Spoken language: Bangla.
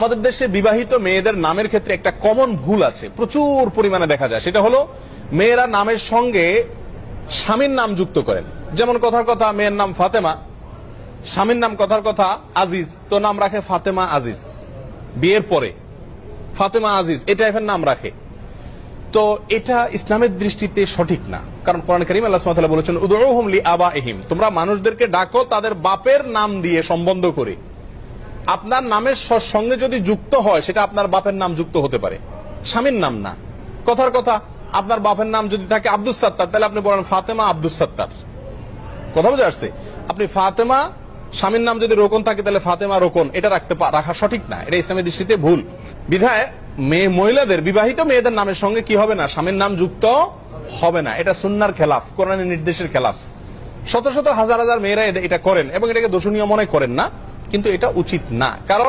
আমাদের দেশে বিবাহিত মেয়েদের নামের ক্ষেত্রে একটা কমন ভুল আছে, প্রচুর পরিমাণে দেখা যায়। সেটা হলো মেয়েরা নামের সঙ্গে স্বামীর নাম যুক্ত করেন। যেমন কথার কথা মেয়ের নাম ফাতেমা, স্বামীর নাম কথার কথা আজিজ, তো নাম রাখে ফাতেমা আজিজ। বিয়ের পরে ফাতেমা আজিজ এটা এখন নাম রাখে। তো এটা ইসলামের দৃষ্টিতে সঠিক না, কারণ কোরআন কারীম আল্লাহ সুবহানাহু ওয়া তাআলা বলেছেন উদউহুম লিআবাইহিম, তোমরা মানুষদেরকে ডাকো তাদের বাপের নাম দিয়ে সম্বন্ধ করে। আপনার নামের সঙ্গে যদি যুক্ত হয় সেটা আপনার বাপের নাম যুক্ত হতে পারে, স্বামীর নাম না। কথার কথা আপনার বাপের নাম যদি থাকে আব্দুস সাত্তার, তাহলে আপনি বলেন ফাতেমা আব্দুস সাত্তার। কথা বুঝে আসছে? আপনি ফাতেমা, স্বামীর নাম যদি রোকন থাকে তাহলে ফাতেমা রোকন, এটা রাখা সঠিক না, এটা ইসলামের দৃষ্টিতে ভুল। বিধায় মহিলাদের, বিবাহিত মেয়েদের নামের সঙ্গে কি হবে না, স্বামীর নাম যুক্ত হবে না। এটা সুন্নাহর খেলাফ, কোরআনের নির্দেশের খেলাফ। শত শত হাজার হাজার মেয়েরা এটা করেন এবং এটাকে দোষণীয় মনে করেন না, কিন্তু এটা উচিত না। কারণ